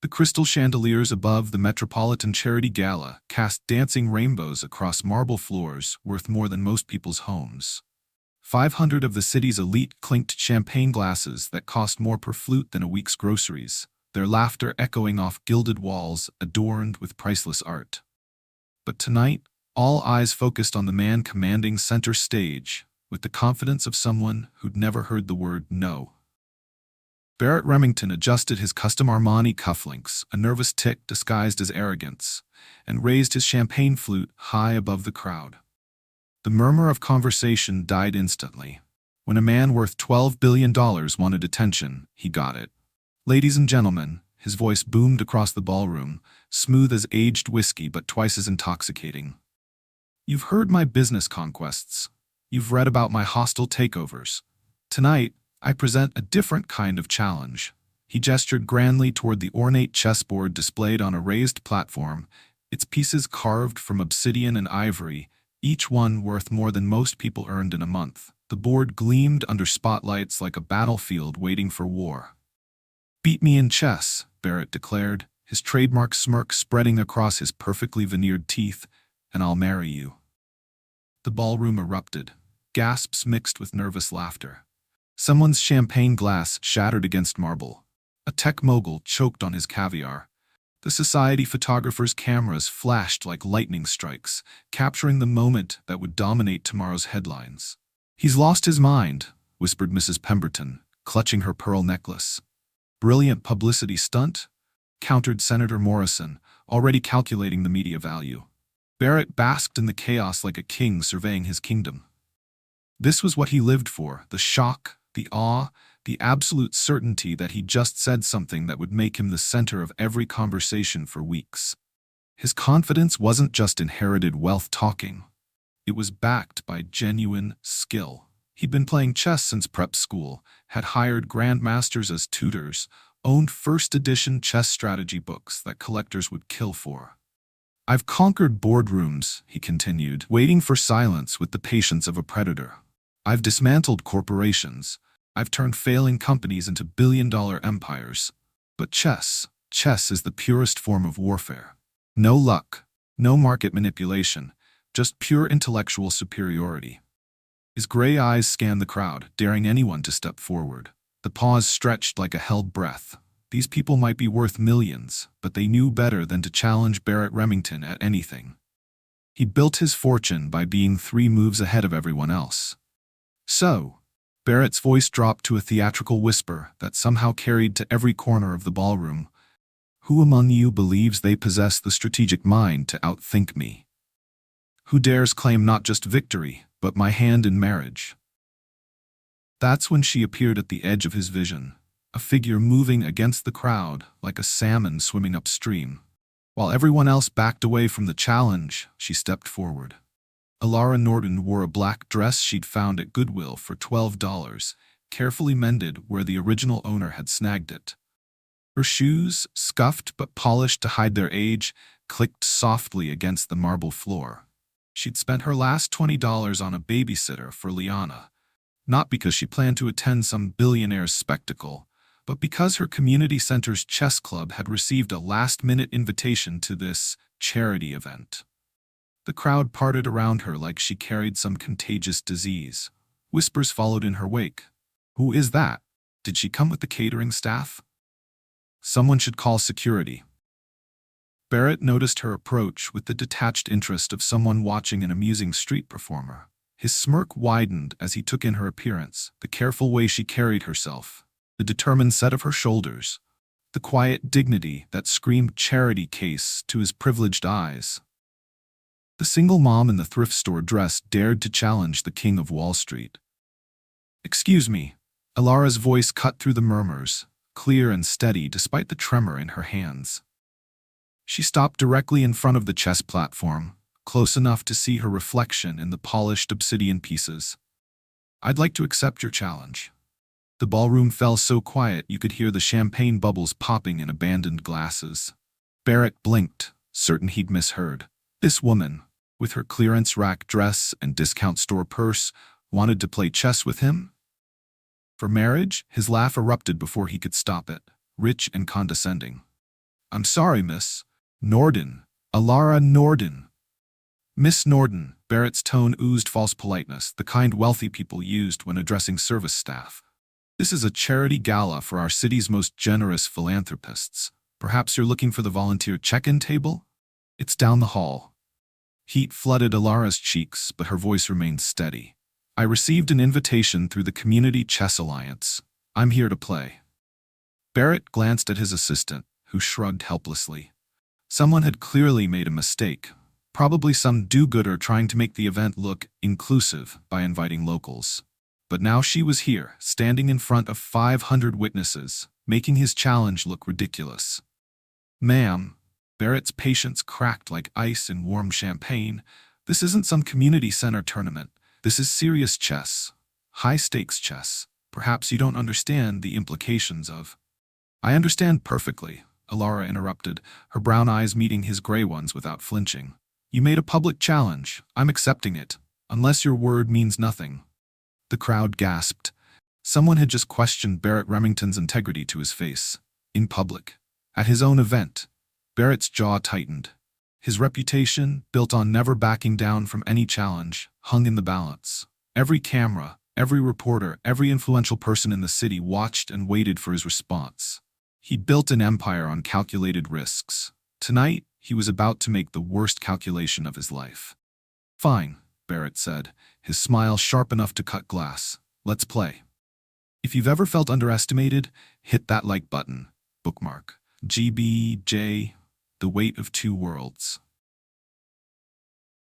The crystal chandeliers above the Metropolitan Charity Gala cast dancing rainbows across marble floors worth more than most people's homes. 500 of the city's elite clinked champagne glasses that cost more per flute than a week's groceries, their laughter echoing off gilded walls adorned with priceless art. But tonight, all eyes focused on the man commanding center stage, with the confidence of someone who'd never heard the word no. Barrett Remington adjusted his custom Armani cufflinks, a nervous tic disguised as arrogance, and raised his champagne flute high above the crowd. The murmur of conversation died instantly. When a man worth $12 billion wanted attention, he got it. "Ladies and gentlemen," his voice boomed across the ballroom, smooth as aged whiskey but twice as intoxicating. "You've heard my business conquests. You've read about my hostile takeovers. Tonight, I present a different kind of challenge." He gestured grandly toward the ornate chessboard displayed on a raised platform, its pieces carved from obsidian and ivory, each one worth more than most people earned in a month. The board gleamed under spotlights like a battlefield waiting for war. "Beat me in chess," Barrett declared, his trademark smirk spreading across his perfectly veneered teeth, "and I'll marry you." The ballroom erupted, gasps mixed with nervous laughter. Someone's champagne glass shattered against marble. A tech mogul choked on his caviar. The society photographer's cameras flashed like lightning strikes, capturing the moment that would dominate tomorrow's headlines. "He's lost his mind," whispered Mrs. Pemberton, clutching her pearl necklace. "Brilliant publicity stunt," countered Senator Morrison, already calculating the media value. Barrett basked in the chaos like a king surveying his kingdom. This was what he lived for, the shock, the awe, the absolute certainty that he just said something that would make him the center of every conversation for weeks. His confidence wasn't just inherited wealth talking. It was backed by genuine skill. He'd been playing chess since prep school, had hired grandmasters as tutors, owned first-edition chess strategy books that collectors would kill for. "I've conquered boardrooms," he continued, waiting for silence with the patience of a predator. "I've dismantled corporations. I've turned failing companies into billion-dollar empires. But chess is the purest form of warfare. No luck, no market manipulation, just pure intellectual superiority." His gray eyes scanned the crowd, daring anyone to step forward. The pause stretched like a held breath. These people might be worth millions, but they knew better than to challenge Barrett Remington at anything. He built his fortune by being 3 moves ahead of everyone else. "So," Barrett's voice dropped to a theatrical whisper that somehow carried to every corner of the ballroom, "who among you believes they possess the strategic mind to outthink me? Who dares claim not just victory, but my hand in marriage?" That's when she appeared at the edge of his vision, a figure moving against the crowd like a salmon swimming upstream. While everyone else backed away from the challenge, she stepped forward. Alara Norton wore a black dress she'd found at Goodwill for $12, carefully mended where the original owner had snagged it. Her shoes, scuffed but polished to hide their age, clicked softly against the marble floor. She'd spent her last $20 on a babysitter for Liana, not because she planned to attend some billionaire's spectacle, but because her community center's chess club had received a last-minute invitation to this charity event. The crowd parted around her like she carried some contagious disease. Whispers followed in her wake. "Who is that? Did she come with the catering staff? Someone should call security." Barrett noticed her approach with the detached interest of someone watching an amusing street performer. His smirk widened as he took in her appearance, the careful way she carried herself, the determined set of her shoulders, the quiet dignity that screamed charity case to his privileged eyes. The single mom in the thrift store dress dared to challenge the king of Wall Street. "Excuse me," Alara's voice cut through the murmurs, clear and steady despite the tremor in her hands. She stopped directly in front of the chess platform, close enough to see her reflection in the polished obsidian pieces. "I'd like to accept your challenge." The ballroom fell so quiet you could hear the champagne bubbles popping in abandoned glasses. Barrett blinked, certain he'd misheard. This woman, with her clearance rack dress and discount store purse, wanted to play chess with him? For marriage? His laugh erupted before he could stop it, rich and condescending. I'm sorry, Miss Norden. Alara Norden. Miss Norden. Barrett's tone oozed false politeness, the kind wealthy people used when addressing service staff. This is a charity gala for our city's most generous philanthropists. Perhaps you're looking for the volunteer check-in table? It's down the hall. Heat flooded Alara's cheeks, but her voice remained steady. I received an invitation through the Community Chess Alliance. I'm here to play. Barrett glanced at his assistant, who shrugged helplessly. Someone had clearly made a mistake. Probably some do-gooder trying to make the event look inclusive by inviting locals. But now she was here, standing in front of 500 witnesses, making his challenge look ridiculous. Ma'am, Barrett's patience cracked like ice in warm champagne. This isn't some community center tournament. This is serious chess. High-stakes chess. Perhaps you don't understand the implications of... I understand perfectly, Alara interrupted, her brown eyes meeting his gray ones without flinching. You made a public challenge. I'm accepting it, unless your word means nothing. The crowd gasped. Someone had just questioned Barrett Remington's integrity to his face. In public. At his own event. Barrett's jaw tightened. His reputation, built on never backing down from any challenge, hung in the balance. Every camera, every reporter, every influential person in the city watched and waited for his response. He'd built an empire on calculated risks. Tonight, he was about to make the worst calculation of his life. Fine, Barrett said, his smile sharp enough to cut glass. Let's play. If you've ever felt underestimated, hit that like button. Bookmark. GBJ. The weight of two worlds.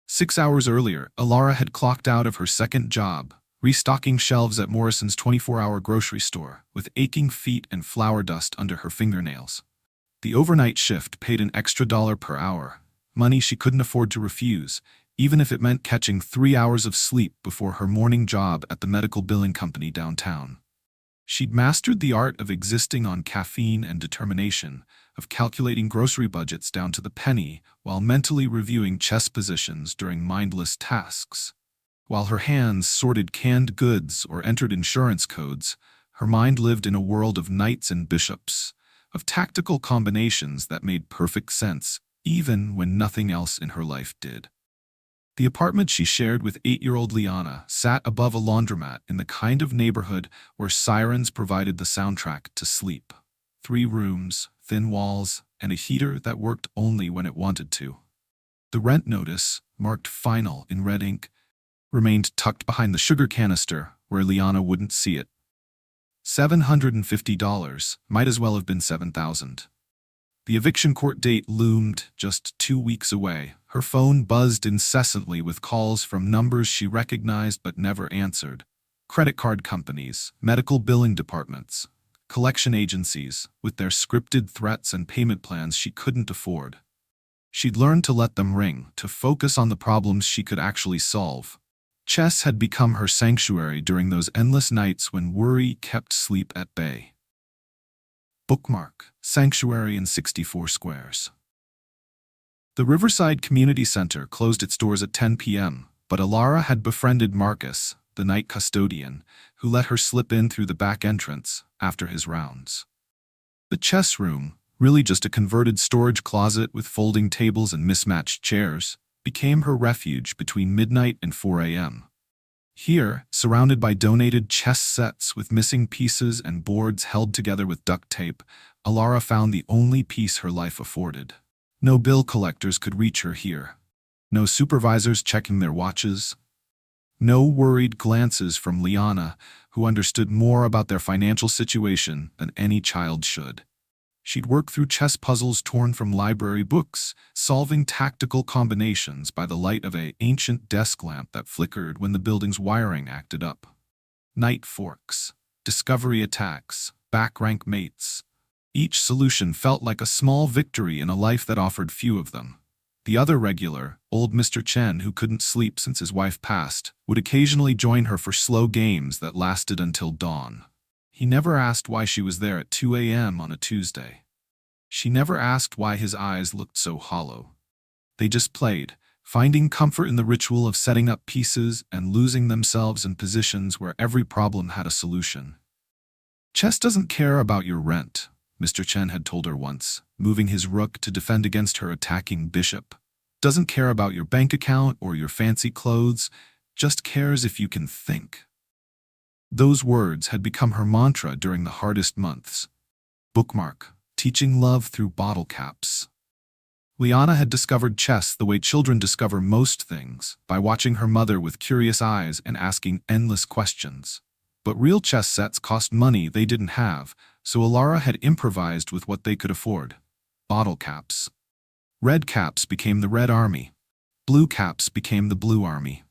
6 hours earlier, Alara had clocked out of her second job, restocking shelves at Morrison's 24-hour grocery store, with aching feet and flour dust under her fingernails. The overnight shift paid an extra $1 per hour, money she couldn't afford to refuse, even if it meant catching 3 hours of sleep before her morning job at the medical billing company downtown. She'd mastered the art of existing on caffeine and determination, of calculating grocery budgets down to the penny while mentally reviewing chess positions during mindless tasks. While her hands sorted canned goods or entered insurance codes, her mind lived in a world of knights and bishops, of tactical combinations that made perfect sense, even when nothing else in her life did. The apartment she shared with 8-year-old Liana sat above a laundromat in the kind of neighborhood where sirens provided the soundtrack to sleep. 3 rooms, thin walls, and a heater that worked only when it wanted to. The rent notice, marked final in red ink, remained tucked behind the sugar canister where Liana wouldn't see it. $750 might as well have been $7,000. The eviction court date loomed just 2 weeks away. Her phone buzzed incessantly with calls from numbers she recognized but never answered. Credit card companies, medical billing departments, collection agencies, with their scripted threats and payment plans she couldn't afford. She'd learned to let them ring, to focus on the problems she could actually solve. Chess had become her sanctuary during those endless nights when worry kept sleep at bay. Bookmark. Sanctuary in 64 squares. The Riverside Community Center closed its doors at 10 p.m., but Alara had befriended Marcus, the night custodian, who let her slip in through the back entrance after his rounds. The chess room, really just a converted storage closet with folding tables and mismatched chairs, became her refuge between midnight and 4 a.m. Here, surrounded by donated chess sets with missing pieces and boards held together with duct tape, Alara found the only peace her life afforded. No bill collectors could reach her here. No supervisors checking their watches. No worried glances from Liana, who understood more about their financial situation than any child should. She'd work through chess puzzles torn from library books, solving tactical combinations by the light of an ancient desk lamp that flickered when the building's wiring acted up. Knight forks, discovery attacks, back-rank mates. Each solution felt like a small victory in a life that offered few of them. The other regular, old Mr. Chen, who couldn't sleep since his wife passed, would occasionally join her for slow games that lasted until dawn. He never asked why she was there at 2 a.m. on a Tuesday. She never asked why his eyes looked so hollow. They just played, finding comfort in the ritual of setting up pieces and losing themselves in positions where every problem had a solution. Chess doesn't care about your rent, Mr. Chen had told her once, moving his rook to defend against her attacking bishop. Doesn't care about your bank account or your fancy clothes, just cares if you can think. Those words had become her mantra during the hardest months. Bookmark, teaching love through bottle caps. Liana had discovered chess the way children discover most things, by watching her mother with curious eyes and asking endless questions. But real chess sets cost money they didn't have, so Alara had improvised with what they could afford. Bottle caps. Red caps became the Red Army. Blue caps became the Blue Army.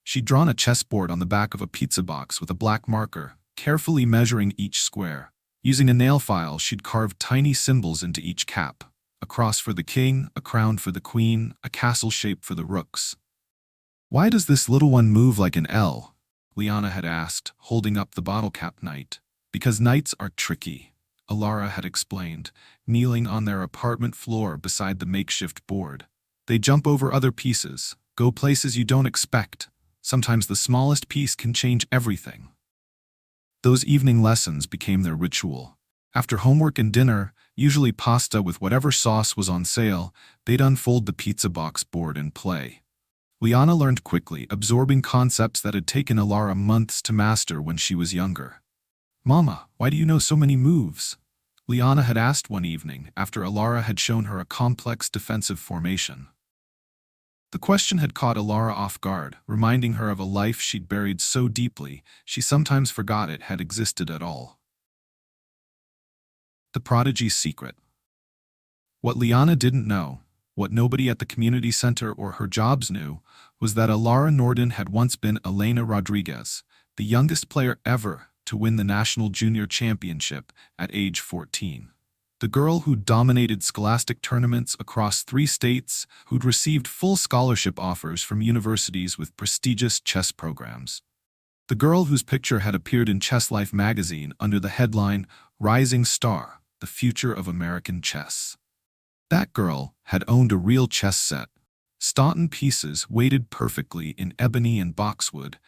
She'd drawn a chessboard on the back of a pizza box with a black marker, carefully measuring each square. Using a nail file, she'd carved tiny symbols into each cap. A cross for the king, a crown for the queen, a castle shape for the rooks. "Why does this little one move like an L?" Liana had asked, holding up the bottle cap knight. "Because knights are tricky," Alara had explained, kneeling on their apartment floor beside the makeshift board. "They jump over other pieces, go places you don't expect. Sometimes the smallest piece can change everything." Those evening lessons became their ritual. After homework and dinner, usually pasta with whatever sauce was on sale, they'd unfold the pizza box board and play. Liana learned quickly, absorbing concepts that had taken Alara months to master when she was younger. "Mama, why do you know so many moves?" Liana had asked one evening after Alara had shown her a complex defensive formation. The question had caught Alara off guard, reminding her of a life she'd buried so deeply she sometimes forgot it had existed at all. The prodigy's secret. What Liana didn't know, what nobody at the community center or her jobs knew, was that Alara Norden had once been Elena Rodriguez, the youngest player ever to win the National Junior Championship at age 14. The girl who'd dominated scholastic tournaments across 3 states, who'd received full scholarship offers from universities with prestigious chess programs. The girl whose picture had appeared in Chess Life magazine under the headline, "Rising Star, the Future of American Chess." That girl had owned a real chess set. Staunton pieces weighted perfectly in ebony and boxwood,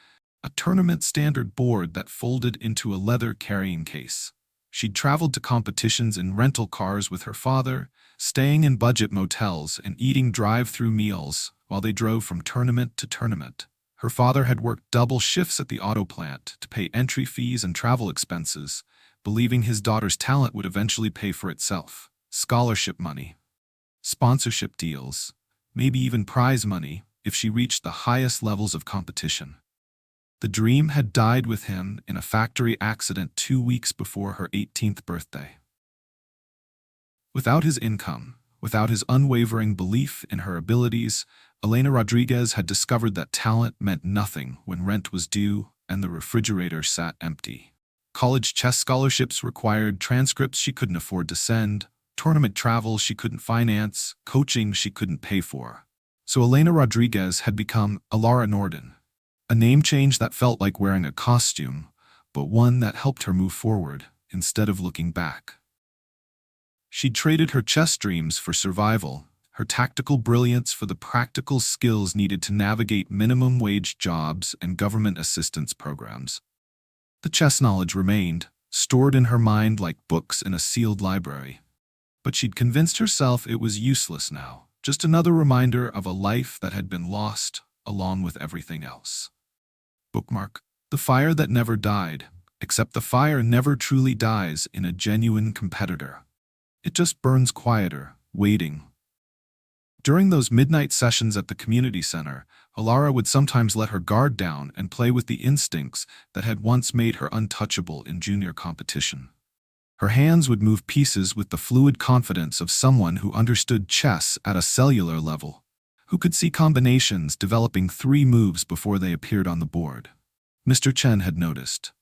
a tournament-standard board that folded into a leather carrying case. She'd traveled to competitions in rental cars with her father, staying in budget motels and eating drive-through meals while they drove from tournament to tournament. Her father had worked double shifts at the auto plant to pay entry fees and travel expenses, believing his daughter's talent would eventually pay for itself. Scholarship money, sponsorship deals, maybe even prize money if she reached the highest levels of competition. The dream had died with him in a factory accident 2 weeks before her 18th birthday. Without his income, without his unwavering belief in her abilities, Elena Rodriguez had discovered that talent meant nothing when rent was due and the refrigerator sat empty. College chess scholarships required transcripts she couldn't afford to send, tournament travel she couldn't finance, coaching she couldn't pay for. So Elena Rodriguez had become Alara Norden, a name change that felt like wearing a costume, but one that helped her move forward instead of looking back. She'd traded her chess dreams for survival, her tactical brilliance for the practical skills needed to navigate minimum-wage jobs and government assistance programs. The chess knowledge remained, stored in her mind like books in a sealed library. But she'd convinced herself it was useless now, just another reminder of a life that had been lost along with everything else. Bookmark. The fire that never died, except the fire never truly dies in a genuine competitor. It just burns quieter, waiting. During those midnight sessions at the community center, Alara would sometimes let her guard down and play with the instincts that had once made her untouchable in junior competition. Her hands would move pieces with the fluid confidence of someone who understood chess at a cellular level, who could see combinations developing 3 moves before they appeared on the board. Mr. Chen had noticed.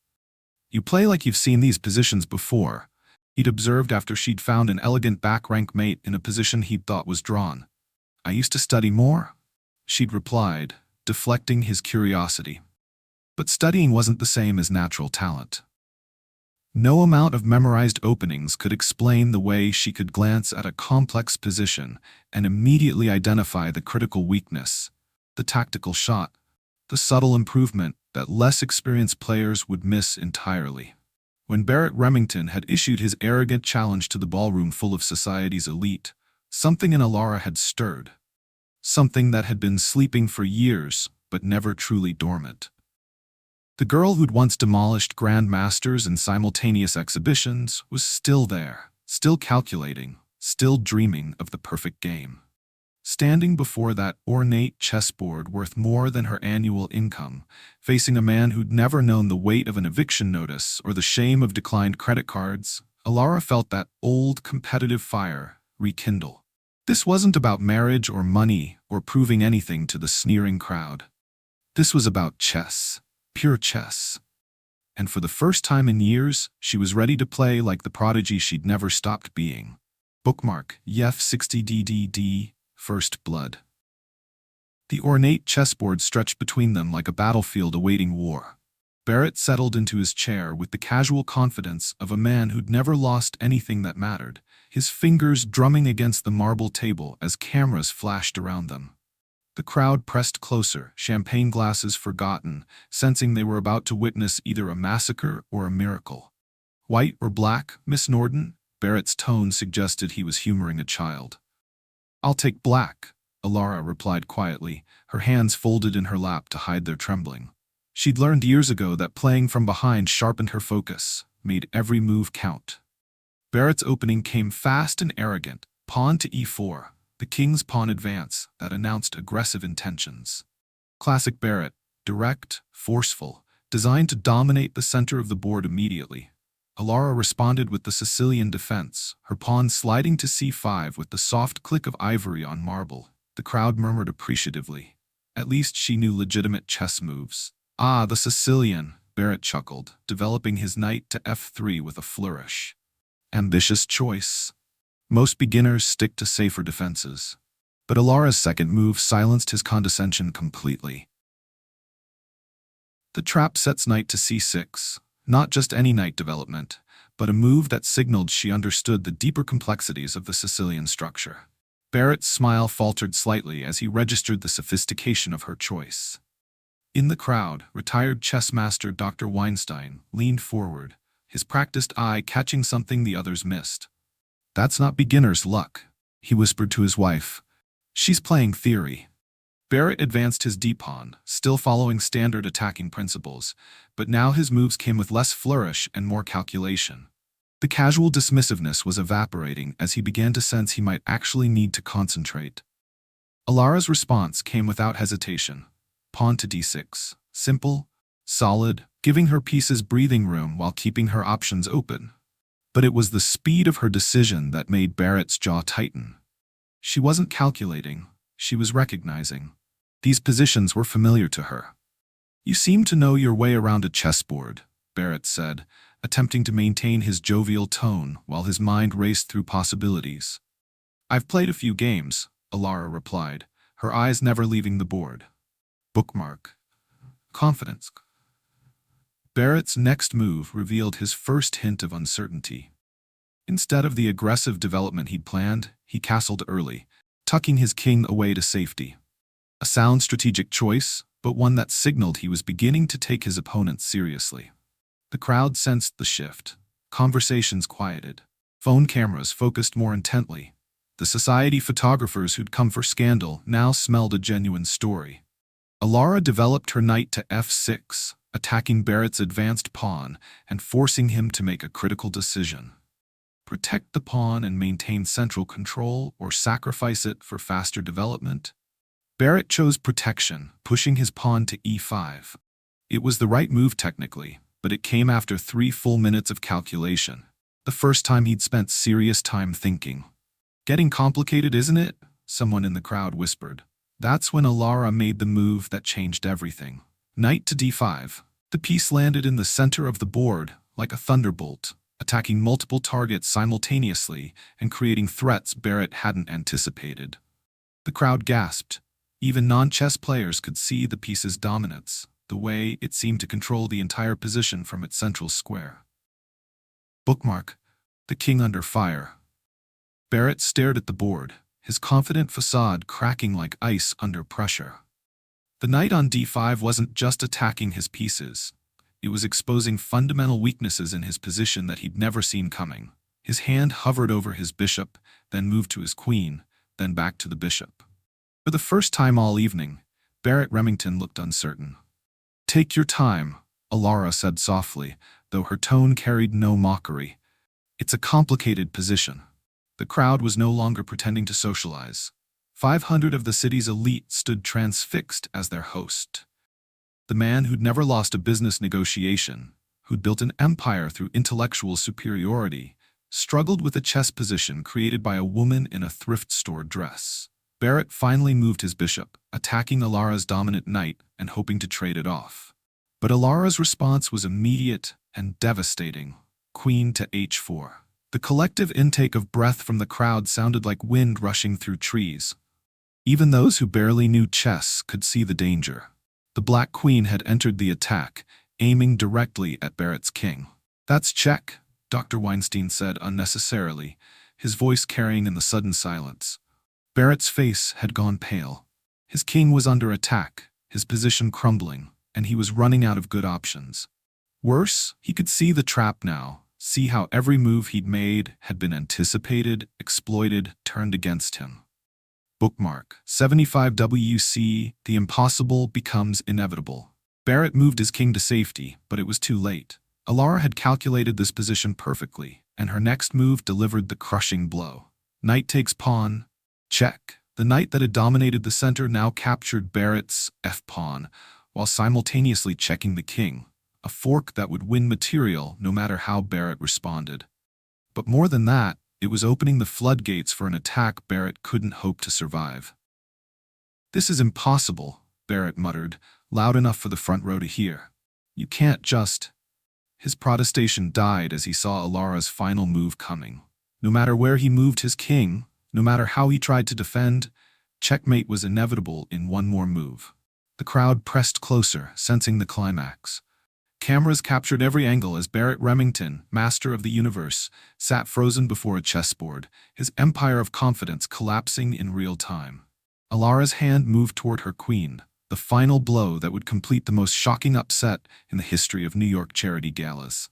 "You play like you've seen these positions before," he'd observed after she'd found an elegant back-rank mate in a position he'd thought was drawn. "I used to study more," she'd replied, deflecting his curiosity. But studying wasn't the same as natural talent. No amount of memorized openings could explain the way she could glance at a complex position and immediately identify the critical weakness, the tactical shot, the subtle improvement that less experienced players would miss entirely. When Barrett Remington had issued his arrogant challenge to the ballroom full of society's elite, something in Alara had stirred. Something that had been sleeping for years, but never truly dormant. The girl who'd once demolished grandmasters and simultaneous exhibitions was still there, still calculating, still dreaming of the perfect game. Standing before that ornate chessboard worth more than her annual income, facing a man who'd never known the weight of an eviction notice or the shame of declined credit cards, Alara felt that old competitive fire rekindle. This wasn't about marriage or money or proving anything to the sneering crowd. This was about chess, pure chess. And for the first time in years, she was ready to play like the prodigy she'd never stopped being. Bookmark, Yef 60DDD, First Blood. The ornate chessboard stretched between them like a battlefield awaiting war. Barrett settled into his chair with the casual confidence of a man who'd never lost anything that mattered, his fingers drumming against the marble table as cameras flashed around them. The crowd pressed closer, champagne glasses forgotten, sensing they were about to witness either a massacre or a miracle. White or black, Miss Norden? Barrett's tone suggested he was humoring a child. "I'll take black," Alara replied quietly, her hands folded in her lap to hide their trembling. She'd learned years ago that playing from behind sharpened her focus, made every move count. Barrett's opening came fast and arrogant, pawn to e4, the king's pawn advance that announced aggressive intentions. Classic Barrett, direct, forceful, designed to dominate the center of the board immediately. Alara responded with the Sicilian defense, her pawn sliding to c5 with the soft click of ivory on marble. The crowd murmured appreciatively. At least she knew legitimate chess moves. "Ah, the Sicilian," Barrett chuckled, developing his knight to f3 with a flourish. Ambitious choice. Most beginners stick to safer defenses. But Alara's second move silenced his condescension completely. The trap sets knight to c6. Not just any knight development, but a move that signaled she understood the deeper complexities of the Sicilian structure. Barrett's smile faltered slightly as he registered the sophistication of her choice. In the crowd, retired chess master Dr. Weinstein leaned forward, his practiced eye catching something the others missed. "That's not beginner's luck," he whispered to his wife. "She's playing theory." Barrett advanced his d-pawn, still following standard attacking principles, but now his moves came with less flourish and more calculation. The casual dismissiveness was evaporating as he began to sense he might actually need to concentrate. Alara's response came without hesitation. Pawn to d6. Simple, solid, giving her pieces breathing room while keeping her options open. But it was the speed of her decision that made Barrett's jaw tighten. She wasn't calculating, she was recognizing. These positions were familiar to her. "You seem to know your way around a chessboard," Barrett said, attempting to maintain his jovial tone while his mind raced through possibilities. "I've played a few games," Alara replied, her eyes never leaving the board. Bookmark. Confidence. Barrett's next move revealed his first hint of uncertainty. Instead of the aggressive development he'd planned, he castled early, tucking his king away to safety. A sound strategic choice, but one that signaled he was beginning to take his opponent seriously. The crowd sensed the shift. Conversations quieted. Phone cameras focused more intently. The society photographers who'd come for scandal now smelled a genuine story. Alara developed her knight to f6, attacking Barrett's advanced pawn and forcing him to make a critical decision. Protect the pawn and maintain central control, or sacrifice it for faster development? Barrett chose protection, pushing his pawn to e5. It was the right move technically, but it came after 3 full minutes of calculation. The first time he'd spent serious time thinking. "Getting complicated, isn't it?" someone in the crowd whispered. That's when Alara made the move that changed everything. Knight to d5. The piece landed in the center of the board, like a thunderbolt, attacking multiple targets simultaneously and creating threats Barrett hadn't anticipated. The crowd gasped. Even non-chess players could see the piece's dominance, the way it seemed to control the entire position from its central square. Bookmark. The king under fire. Barrett stared at the board, his confident facade cracking like ice under pressure. The knight on d5 wasn't just attacking his pieces. It was exposing fundamental weaknesses in his position that he'd never seen coming. His hand hovered over his bishop, then moved to his queen, then back to the bishop. For the first time all evening, Barrett Remington looked uncertain. "Take your time," Alara said softly, though her tone carried no mockery. "It's a complicated position." The crowd was no longer pretending to socialize. 500 of the city's elite stood transfixed as their host. The man who'd never lost a business negotiation, who'd built an empire through intellectual superiority, struggled with a chess position created by a woman in a thrift store dress. Barrett finally moved his bishop, attacking Alara's dominant knight and hoping to trade it off. But Alara's response was immediate and devastating. Queen to h4. The collective intake of breath from the crowd sounded like wind rushing through trees. Even those who barely knew chess could see the danger. The Black Queen had entered the attack, aiming directly at Barrett's king. "That's check," Dr. Weinstein said unnecessarily, his voice carrying in the sudden silence. Barrett's face had gone pale. His king was under attack, his position crumbling, and he was running out of good options. Worse, he could see the trap now, see how every move he'd made had been anticipated, exploited, turned against him. Bookmark 75WC, the impossible becomes inevitable. Barrett moved his king to safety, but it was too late. Alara had calculated this position perfectly, and her next move delivered the crushing blow. Knight takes pawn. Check. The knight that had dominated the center now captured Barrett's f-pawn, while simultaneously checking the king, a fork that would win material no matter how Barrett responded. But more than that, it was opening the floodgates for an attack Barrett couldn't hope to survive. "This is impossible," Barrett muttered, loud enough for the front row to hear. "You can't just—" His protestation died as he saw Alara's final move coming. No matter where he moved his king, no matter how he tried to defend, checkmate was inevitable in one more move. The crowd pressed closer, sensing the climax. Cameras captured every angle as Barrett Remington, master of the universe, sat frozen before a chessboard, his empire of confidence collapsing in real time. Alara's hand moved toward her queen, the final blow that would complete the most shocking upset in the history of New York charity galas.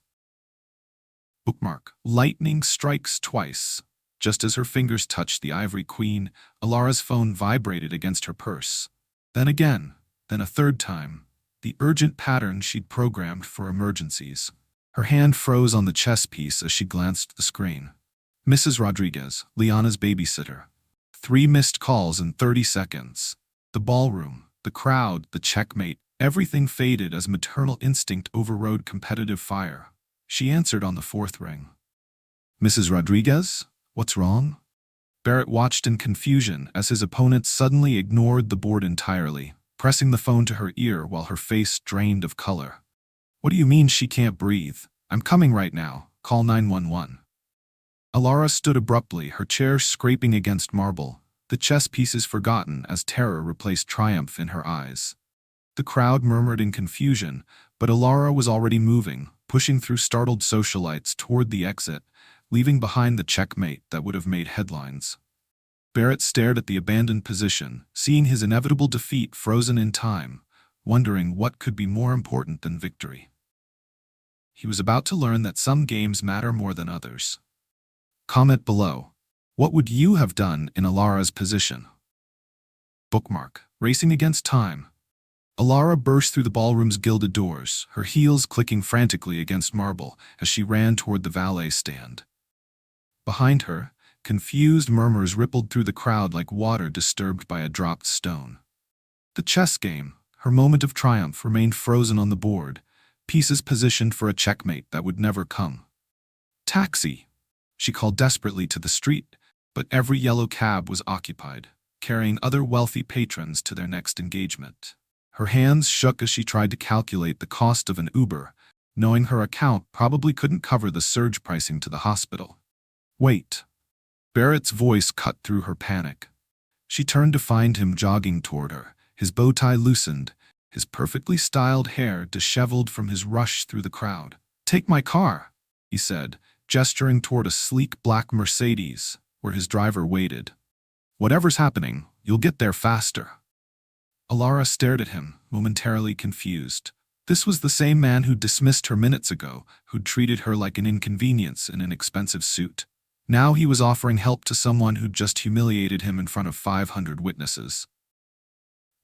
Bookmark. Lightning strikes twice. Just as her fingers touched the ivory queen, Alara's phone vibrated against her purse. Then again, then a third time. The urgent pattern she'd programmed for emergencies. Her hand froze on the chess piece as she glanced at the screen. "Mrs. Rodriguez, Liana's babysitter." 3 missed calls in 30 seconds. The ballroom, the crowd, the checkmate, everything faded as maternal instinct overrode competitive fire. She answered on the 4th ring. "Mrs. Rodriguez? What's wrong?" Barrett watched in confusion as his opponent suddenly ignored the board entirely, pressing the phone to her ear while her face drained of color. "What do you mean she can't breathe? I'm coming right now. Call 911. Alara stood abruptly, her chair scraping against marble, the chess pieces forgotten as terror replaced triumph in her eyes. The crowd murmured in confusion, but Alara was already moving, pushing through startled socialites toward the exit, leaving behind the checkmate that would have made headlines. Barrett stared at the abandoned position, seeing his inevitable defeat frozen in time, wondering what could be more important than victory. He was about to learn that some games matter more than others. Comment below. What would you have done in Alara's position? Bookmark. Racing against time. Alara burst through the ballroom's gilded doors, her heels clicking frantically against marble as she ran toward the valet stand. Behind her, confused murmurs rippled through the crowd like water disturbed by a dropped stone. The chess game, her moment of triumph, remained frozen on the board, pieces positioned for a checkmate that would never come. "Taxi!" She called desperately to the street, but every yellow cab was occupied, carrying other wealthy patrons to their next engagement. Her hands shook as she tried to calculate the cost of an Uber, knowing her account probably couldn't cover the surge pricing to the hospital. "Wait." Barrett's voice cut through her panic. She turned to find him jogging toward her, his bow tie loosened, his perfectly styled hair disheveled from his rush through the crowd. "Take my car," he said, gesturing toward a sleek black Mercedes, where his driver waited. "Whatever's happening, you'll get there faster." Alara stared at him, momentarily confused. This was the same man who'd dismissed her minutes ago, who'd treated her like an inconvenience in an expensive suit. Now he was offering help to someone who'd just humiliated him in front of 500 witnesses.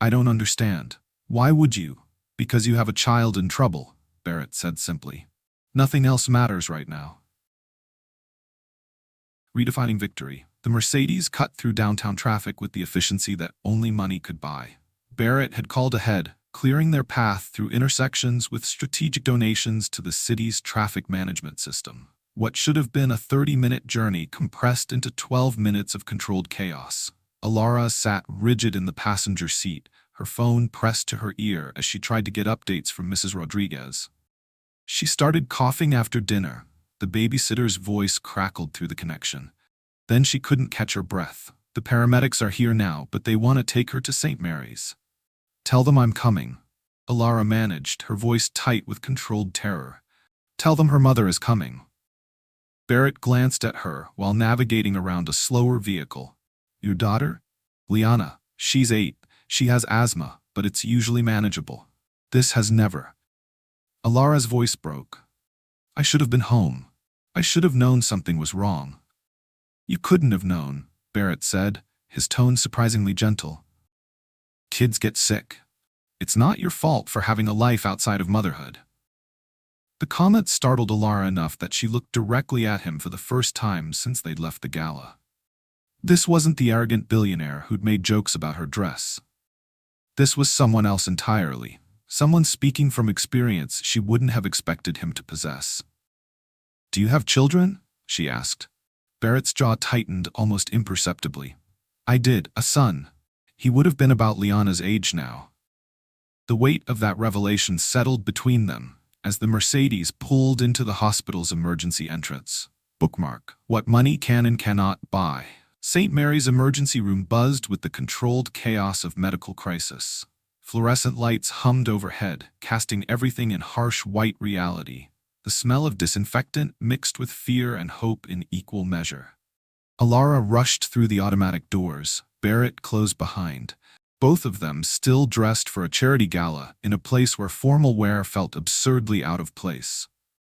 I don't understand. Why would you? Because you have a child in trouble, Barrett said simply. Nothing else matters right now. Redefining victory. The Mercedes cut through downtown traffic with the efficiency that only money could buy. Barrett had called ahead, clearing their path through intersections with strategic donations to the city's traffic management system. What should have been a 30-minute journey compressed into 12 minutes of controlled chaos. Alara sat rigid in the passenger seat, her phone pressed to her ear as she tried to get updates from Mrs. Rodriguez. She started coughing after dinner. The babysitter's voice crackled through the connection. Then she couldn't catch her breath. The paramedics are here now, but they want to take her to St. Mary's. Tell them I'm coming. Alara managed, her voice tight with controlled terror. Tell them her mother is coming. Barrett glanced at her while navigating around a slower vehicle. Your daughter? Liana. She's 8. She has asthma, but it's usually manageable. This has never. Alara's voice broke. I should have been home. I should have known something was wrong. You couldn't have known, Barrett said, his tone surprisingly gentle. Kids get sick. It's not your fault for having a life outside of motherhood. The comment startled Alara enough that she looked directly at him for the first time since they'd left the gala. This wasn't the arrogant billionaire who'd made jokes about her dress. This was someone else entirely, someone speaking from experience she wouldn't have expected him to possess. Do you have children? She asked. Barrett's jaw tightened almost imperceptibly. I did, a son. He would have been about Liana's age now. The weight of that revelation settled between them as the Mercedes pulled into the hospital's emergency entrance. Bookmark. What money can and cannot buy. St. Mary's emergency room buzzed with the controlled chaos of medical crisis. Fluorescent lights hummed overhead, casting everything in harsh white reality. The smell of disinfectant mixed with fear and hope in equal measure. Alara rushed through the automatic doors. Barrett closed behind. Both of them still dressed for a charity gala in a place where formal wear felt absurdly out of place.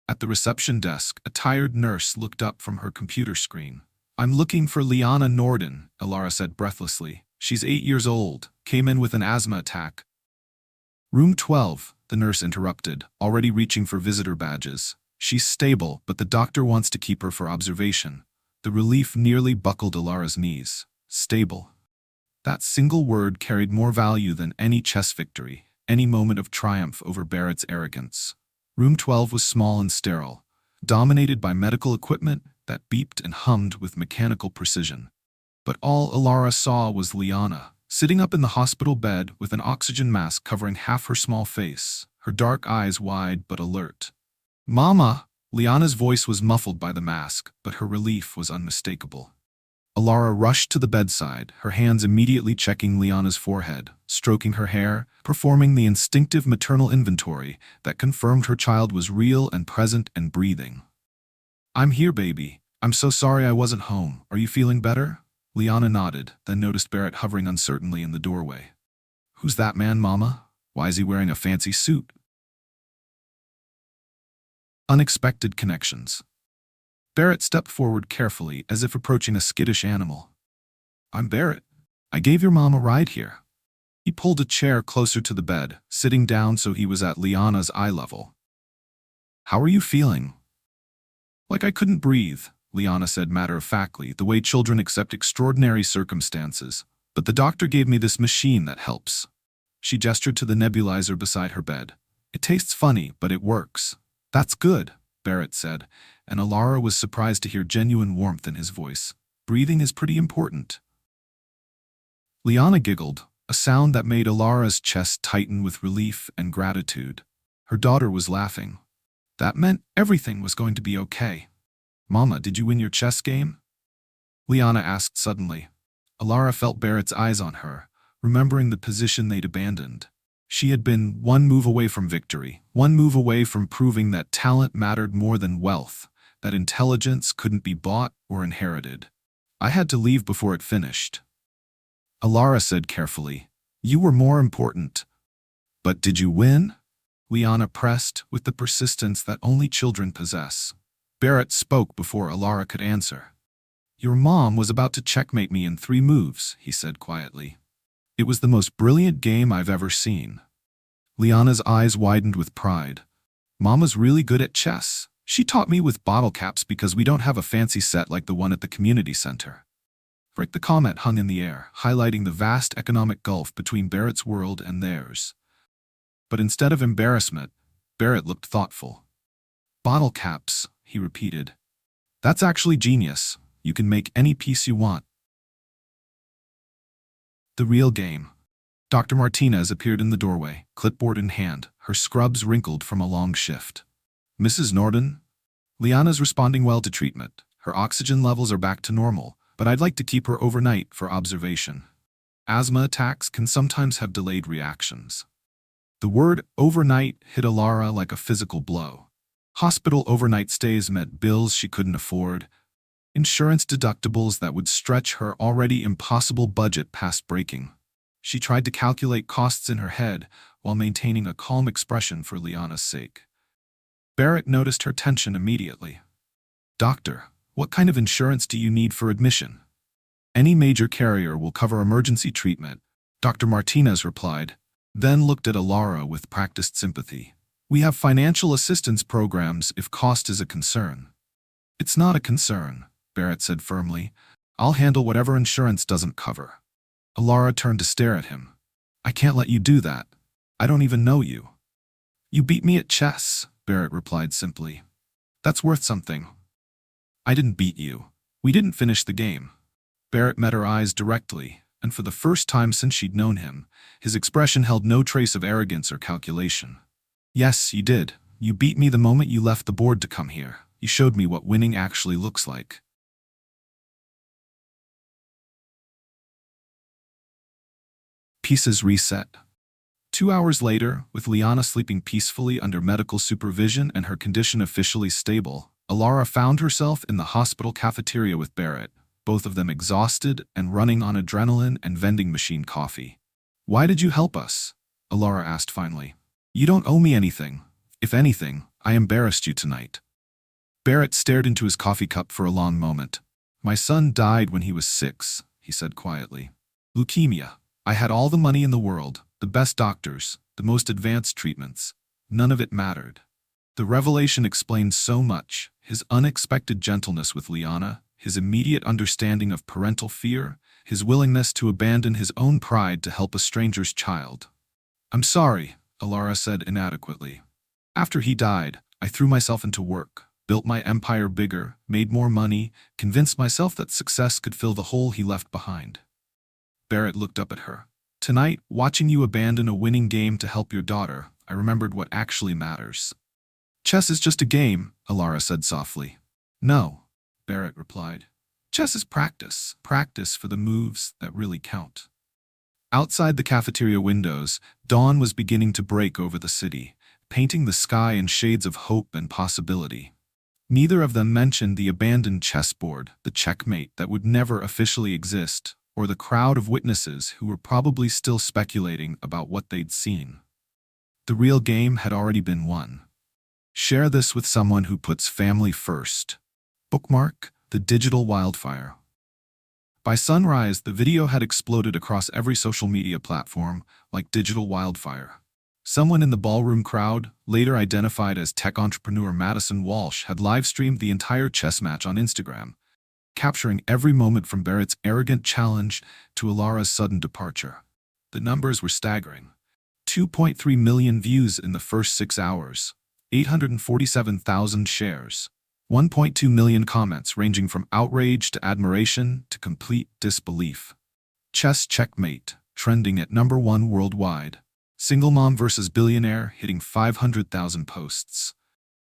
At the reception desk, a tired nurse looked up from her computer screen. I'm looking for Liana Norden, Alara said breathlessly. She's 8 years old, came in with an asthma attack. Room 12, the nurse interrupted, already reaching for visitor badges. She's stable, but the doctor wants to keep her for observation. The relief nearly buckled Alara's knees. Stable. That single word carried more value than any chess victory, any moment of triumph over Barrett's arrogance. Room 12 was small and sterile, dominated by medical equipment that beeped and hummed with mechanical precision. But all Alara saw was Liana, sitting up in the hospital bed with an oxygen mask covering half her small face, her dark eyes wide but alert. Mama! Liana's voice was muffled by the mask, but her relief was unmistakable. Alara rushed to the bedside, her hands immediately checking Liana's forehead, stroking her hair, performing the instinctive maternal inventory that confirmed her child was real and present and breathing. I'm here, baby. I'm so sorry I wasn't home. Are you feeling better? Liana nodded, then noticed Barrett hovering uncertainly in the doorway. Who's that man, Mama? Why is he wearing a fancy suit? Unexpected connections. Barrett stepped forward carefully, as if approaching a skittish animal. I'm Barrett. I gave your mom a ride here. He pulled a chair closer to the bed, sitting down so he was at Liana's eye level. How are you feeling? Like I couldn't breathe, Liana said matter-of-factly, the way children accept extraordinary circumstances. But the doctor gave me this machine that helps. She gestured to the nebulizer beside her bed. It tastes funny, but it works. That's good, Barrett said, and Alara was surprised to hear genuine warmth in his voice. Breathing is pretty important. Liana giggled, a sound that made Alara's chest tighten with relief and gratitude. Her daughter was laughing. That meant everything was going to be okay. Mama, did you win your chess game? Liana asked suddenly. Alara felt Barrett's eyes on her, remembering the position they'd abandoned. She had been one move away from victory, one move away from proving that talent mattered more than wealth, that intelligence couldn't be bought or inherited. I had to leave before it finished. Alara said carefully, You were more important. But did you win? Liana pressed with the persistence that only children possess. Barrett spoke before Alara could answer. "Your mom was about to checkmate me in 3 moves," he said quietly. "It was the most brilliant game I've ever seen." Liana's eyes widened with pride. "Mama's really good at chess. She taught me with bottle caps because we don't have a fancy set like the one at the community center." The comment hung in the air, highlighting the vast economic gulf between Barrett's world and theirs. But instead of embarrassment, Barrett looked thoughtful. "Bottle caps," he repeated. "That's actually genius. You can make any piece you want." The real game. Dr. Martinez appeared in the doorway, clipboard in hand, her scrubs wrinkled from a long shift. "Mrs. Norden?" "Liana's responding well to treatment. Her oxygen levels are back to normal, but I'd like to keep her overnight for observation. Asthma attacks can sometimes have delayed reactions." The word overnight hit Alara like a physical blow. Hospital overnight stays meant bills she couldn't afford, insurance deductibles that would stretch her already impossible budget past breaking. She tried to calculate costs in her head while maintaining a calm expression for Liana's sake. Barrett noticed her tension immediately. "Doctor, what kind of insurance do you need for admission?" "Any major carrier will cover emergency treatment," Dr. Martinez replied, then looked at Alara with practiced sympathy. "We have financial assistance programs if cost is a concern." "It's not a concern," Barrett said firmly. "I'll handle whatever insurance doesn't cover." Alara turned to stare at him. "I can't let you do that. I don't even know you." "You beat me at chess," Barrett replied simply. "That's worth something." "I didn't beat you. We didn't finish the game." Barrett met her eyes directly, and for the first time since she'd known him, his expression held no trace of arrogance or calculation. "Yes, you did. You beat me the moment you left the board to come here. You showed me what winning actually looks like." Pieces reset. 2 hours later, with Liana sleeping peacefully under medical supervision and her condition officially stable, Alara found herself in the hospital cafeteria with Barrett, both of them exhausted and running on adrenaline and vending machine coffee. "Why did you help us?" Alara asked finally. "You don't owe me anything. If anything, I embarrassed you tonight." Barrett stared into his coffee cup for a long moment. "My son died when he was 6, he said quietly. "Leukemia. I had all the money in the world, the best doctors, the most advanced treatments. None of it mattered." The revelation explained so much: his unexpected gentleness with Liana, his immediate understanding of parental fear, his willingness to abandon his own pride to help a stranger's child. "I'm sorry," Alara said inadequately. "After he died, I threw myself into work, built my empire bigger, made more money, convinced myself that success could fill the hole he left behind." Barrett looked up at her. "Tonight, watching you abandon a winning game to help your daughter, I remembered what actually matters." "Chess is just a game," Alara said softly. "No," Barrett replied. "Chess is practice. Practice for the moves that really count." Outside the cafeteria windows, dawn was beginning to break over the city, painting the sky in shades of hope and possibility. Neither of them mentioned the abandoned chessboard, the checkmate that would never officially exist, or the crowd of witnesses who were probably still speculating about what they'd seen. The real game had already been won. Share this with someone who puts family first. Bookmark the digital wildfire. By sunrise, the video had exploded across every social media platform like digital wildfire. Someone in the ballroom crowd, later identified as tech entrepreneur Madison Walsh, had live-streamed the entire chess match on Instagram, capturing every moment from Barrett's arrogant challenge to Alara's sudden departure. The numbers were staggering. 2.3 million views in the first 6 hours, 847,000 shares, 1.2 million comments ranging from outrage to admiration to complete disbelief. Chess Checkmate, trending at #1 worldwide. Single mom versus billionaire, hitting 500,000 posts.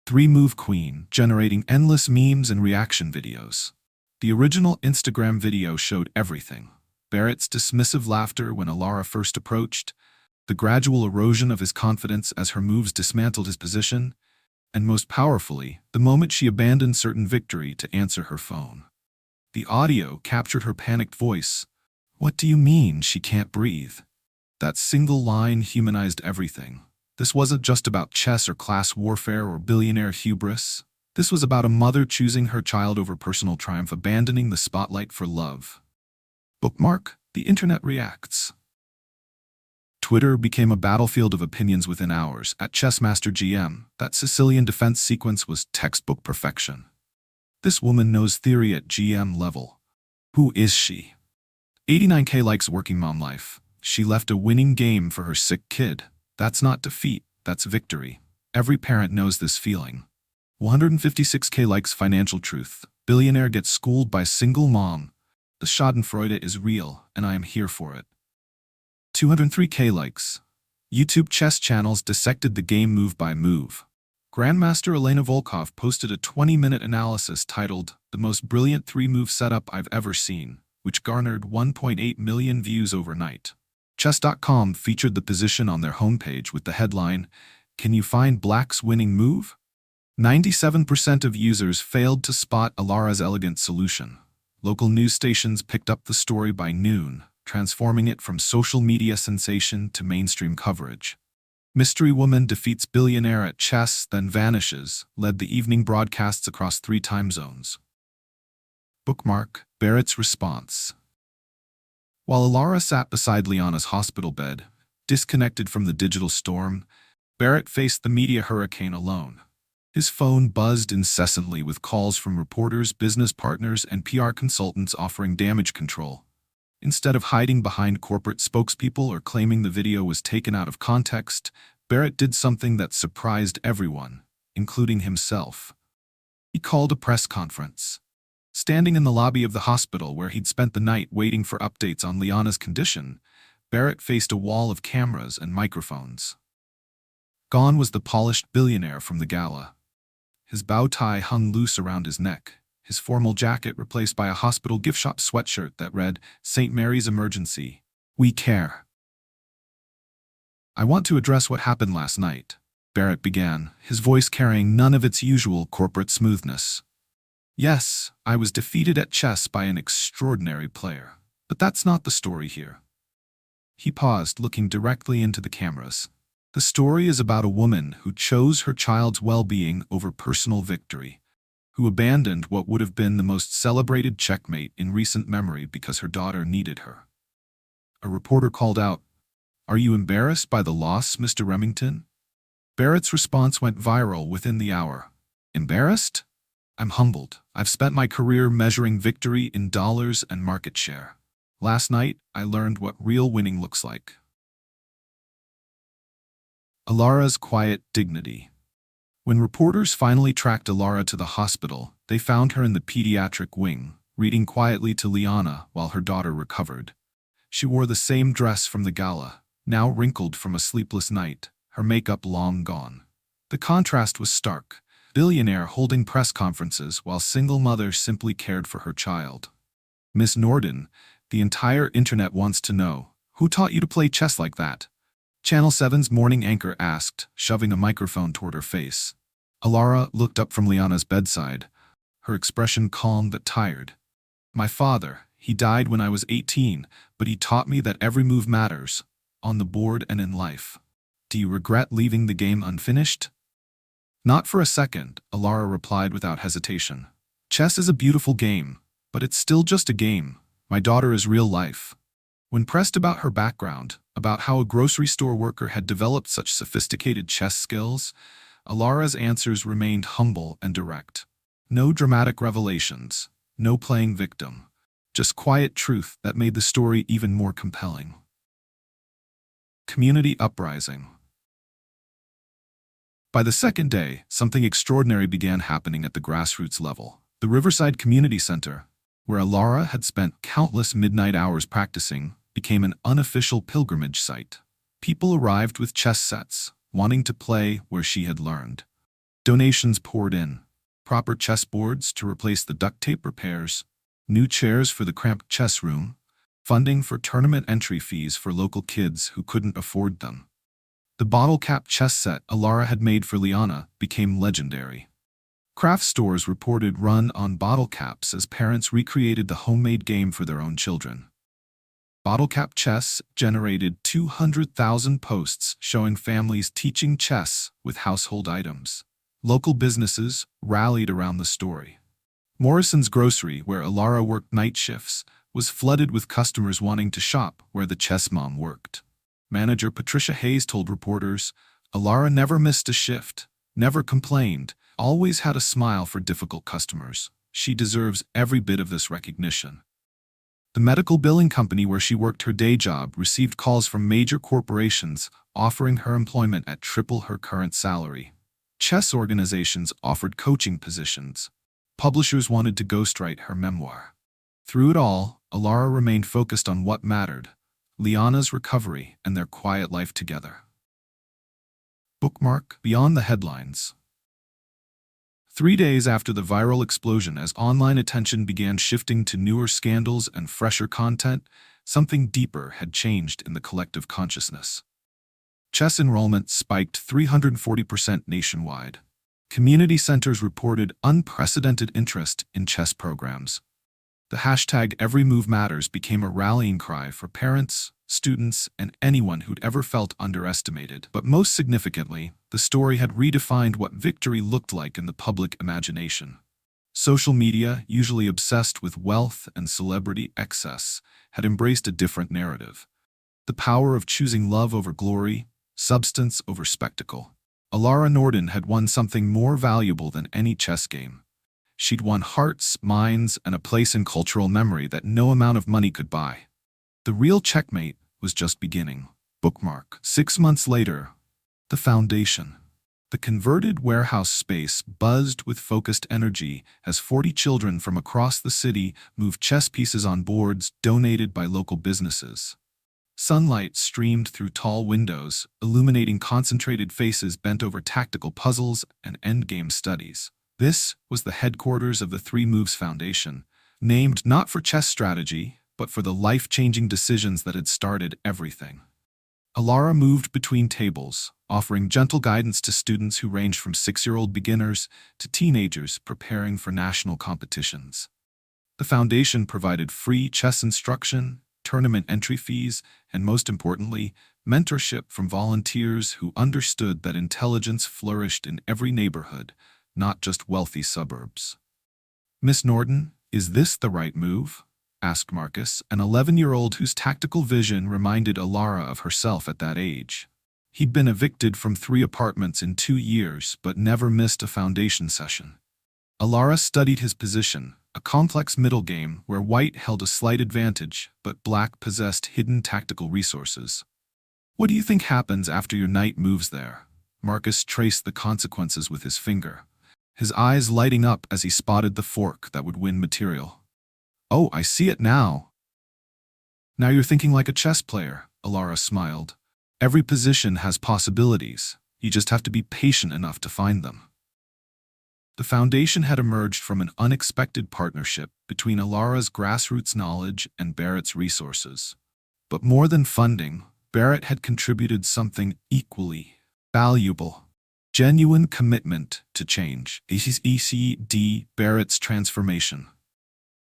3-move queen, generating endless memes and reaction videos. The original Instagram video showed everything. Barrett's dismissive laughter when Alara first approached, the gradual erosion of his confidence as her moves dismantled his position, and most powerfully, the moment she abandoned certain victory to answer her phone. The audio captured her panicked voice. "What do you mean she can't breathe?" That single line humanized everything. This wasn't just about chess or class warfare or billionaire hubris. This was about a mother choosing her child over personal triumph, abandoning the spotlight for love. Bookmark, the internet reacts. Twitter became a battlefield of opinions within hours. At Chessmaster GM, that Sicilian defense sequence was textbook perfection. This woman knows theory at GM level. Who is she? 89K likes working mom life. She left a winning game for her sick kid. That's not defeat, that's victory. Every parent knows this feeling. 156K likes financial truth. Billionaire gets schooled by single mom. The schadenfreude is real, and I am here for it. 203K likes. YouTube chess channels dissected the game move by move. Grandmaster Elena Volkov posted a 20-minute analysis titled "The Most Brilliant 3-Move Setup I've Ever Seen," which garnered 1.8 million views overnight. Chess.com featured the position on their homepage with the headline, "Can you find Black's winning move?" 97% of users failed to spot Alara's elegant solution. Local news stations picked up the story by noon, transforming it from social media sensation to mainstream coverage. Mystery woman defeats billionaire at chess, then vanishes, led the evening broadcasts across 3 time zones. Bookmark, Barrett's response. While Alara sat beside Liana's hospital bed, disconnected from the digital storm, Barrett faced the media hurricane alone. His phone buzzed incessantly with calls from reporters, business partners, and PR consultants offering damage control. Instead of hiding behind corporate spokespeople or claiming the video was taken out of context, Barrett did something that surprised everyone, including himself. He called a press conference. Standing in the lobby of the hospital where he'd spent the night waiting for updates on Liana's condition, Barrett faced a wall of cameras and microphones. Gone was the polished billionaire from the gala. His bow tie hung loose around his neck, his formal jacket replaced by a hospital gift shop sweatshirt that read, "St. Mary's Emergency. We care." "I want to address what happened last night," Barrett began, his voice carrying none of its usual corporate smoothness. "Yes, I was defeated at chess by an extraordinary player. But that's not the story here." He paused, looking directly into the cameras. The story is about a woman who chose her child's well-being over personal victory, who abandoned what would have been the most celebrated checkmate in recent memory because her daughter needed her. A reporter called out, "Are you embarrassed by the loss, Mr. Remington?" Barrett's response went viral within the hour. "Embarrassed? I'm humbled. I've spent my career measuring victory in dollars and market share. Last night, I learned what real winning looks like." Alara's quiet dignity. When reporters finally tracked Alara to the hospital, they found her in the pediatric wing, reading quietly to Liana while her daughter recovered. She wore the same dress from the gala, now wrinkled from a sleepless night, her makeup long gone. The contrast was stark. Billionaire holding press conferences while single mother simply cared for her child. "Miss Norden, the entire internet wants to know, who taught you to play chess like that?" Channel 7's morning anchor asked, shoving a microphone toward her face. Alara looked up from Liana's bedside, her expression calm but tired. "My father, he died when I was 18, but he taught me that every move matters, on the board and in life. Do you regret leaving the game unfinished?" "Not for a second," Alara replied without hesitation. "Chess is a beautiful game, but it's still just a game. My daughter is real life." When pressed about her background, about how a grocery store worker had developed such sophisticated chess skills, Alara's answers remained humble and direct. No dramatic revelations, no playing victim, just quiet truth that made the story even more compelling. Community uprising. By the second day, something extraordinary began happening at the grassroots level. The Riverside Community Center, where Alara had spent countless midnight hours practicing, became an unofficial pilgrimage site. People arrived with chess sets, wanting to play where she had learned. Donations poured in. Proper chessboards to replace the duct tape repairs, new chairs for the cramped chess room, funding for tournament entry fees for local kids who couldn't afford them. The bottle-cap chess set Alara had made for Liana became legendary. Craft stores reported run on bottle caps as parents recreated the homemade game for their own children. Bottlecap Chess generated 200,000 posts showing families teaching chess with household items. Local businesses rallied around the story. Morrison's Grocery, where Alara worked night shifts, was flooded with customers wanting to shop where the chess mom worked. Manager Patricia Hayes told reporters, "Alara never missed a shift, never complained, always had a smile for difficult customers. She deserves every bit of this recognition." The medical billing company where she worked her day job received calls from major corporations offering her employment at triple her current salary. Chess organizations offered coaching positions. Publishers wanted to ghostwrite her memoir. Through it all, Alara remained focused on what mattered: Liana's recovery and their quiet life together. Bookmark beyond the headlines. 3 days after the viral explosion, as online attention began shifting to newer scandals and fresher content, something deeper had changed in the collective consciousness. Chess enrollment spiked 340% nationwide. Community centers reported unprecedented interest in chess programs. The hashtag #EveryMoveMatters became a rallying cry for parents, students, and anyone who'd ever felt underestimated. But most significantly, the story had redefined what victory looked like in the public imagination. Social media, usually obsessed with wealth and celebrity excess, had embraced a different narrative. The power of choosing love over glory, substance over spectacle. Alara Norden had won something more valuable than any chess game. She'd won hearts, minds, and a place in cultural memory that no amount of money could buy. The real checkmate was just beginning. Bookmark. 6 months later, the foundation. The converted warehouse space buzzed with focused energy as 40 children from across the city moved chess pieces on boards donated by local businesses. Sunlight streamed through tall windows, illuminating concentrated faces bent over tactical puzzles and endgame studies. This was the headquarters of the Three Moves Foundation, named not for chess strategy, but for the life-changing decisions that had started everything. Alara moved between tables, offering gentle guidance to students who ranged from 6-year-old beginners to teenagers preparing for national competitions. The foundation provided free chess instruction, tournament entry fees, and most importantly, mentorship from volunteers who understood that intelligence flourished in every neighborhood, not just wealthy suburbs. "Miss Norden, is this the right move?" asked Marcus, an 11-year-old whose tactical vision reminded Alara of herself at that age. He'd been evicted from 3 apartments in 2 years, but never missed a foundation session. Alara studied his position, a complex middle game where white held a slight advantage, but black possessed hidden tactical resources. "What do you think happens after your knight moves there?" Marcus traced the consequences with his finger, his eyes lighting up as he spotted the fork that would win material. "Oh, I see it now." "Now you're thinking like a chess player," Alara smiled. "Every position has possibilities. You just have to be patient enough to find them." The foundation had emerged from an unexpected partnership between Alara's grassroots knowledge and Barrett's resources. But more than funding, Barrett had contributed something equally valuable: genuine commitment to change. E.C.D. Barrett's transformation.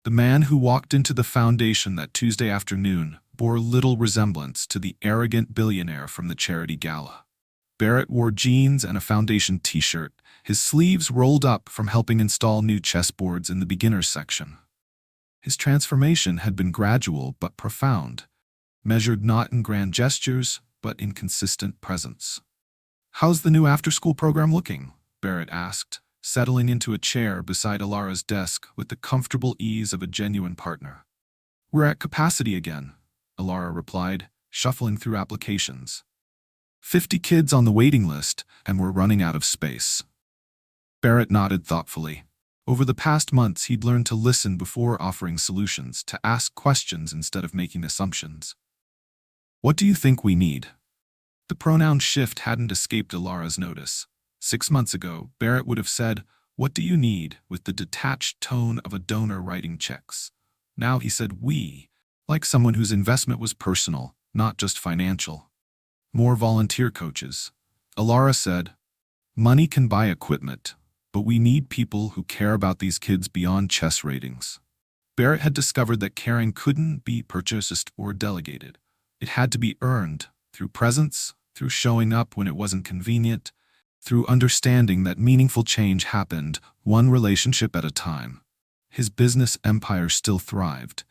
The man who walked into the foundation that Tuesday afternoon bore little resemblance to the arrogant billionaire from the charity gala. Barrett wore jeans and a foundation t-shirt, his sleeves rolled up from helping install new chessboards in the beginners section. His transformation had been gradual but profound, measured not in grand gestures, but in consistent presence. "How's the new after-school program looking?" Barrett asked, settling into a chair beside Alara's desk with the comfortable ease of a genuine partner. "We're at capacity again," Alara replied, shuffling through applications. 50 kids on the waiting list, and we're running out of space." Barrett nodded thoughtfully. Over the past months, he'd learned to listen before offering solutions, to ask questions instead of making assumptions. "What do you think we need?" The pronoun shift hadn't escaped Alara's notice. 6 months ago, Barrett would have said, "What do you need?" with the detached tone of a donor writing checks. Now he said "we," like someone whose investment was personal, not just financial. "More volunteer coaches." Alara said, "Money can buy equipment, but we need people who care about these kids beyond chess ratings." Barrett had discovered that caring couldn't be purchased or delegated. It had to be earned through presence, through showing up when it wasn't convenient, through understanding that meaningful change happened one relationship at a time. His business empire still thrived,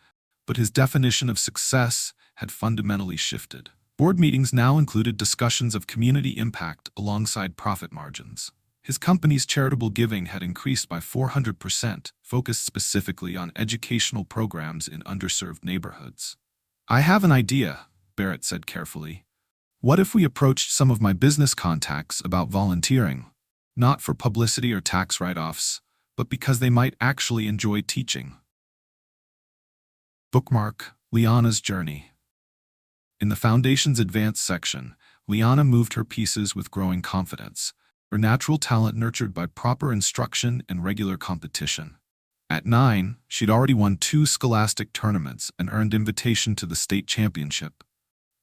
but his definition of success had fundamentally shifted. Board meetings now included discussions of community impact alongside profit margins. His company's charitable giving had increased by 400%, focused specifically on educational programs in underserved neighborhoods. "I have an idea," Barrett said carefully. "What if we approached some of my business contacts about volunteering? Not for publicity or tax write-offs, but because they might actually enjoy teaching." Bookmark: Liana's Journey. In the Foundation's Advanced section, Liana moved her pieces with growing confidence, her natural talent nurtured by proper instruction and regular competition. At 9, she'd already won 2 scholastic tournaments and earned invitation to the state championship.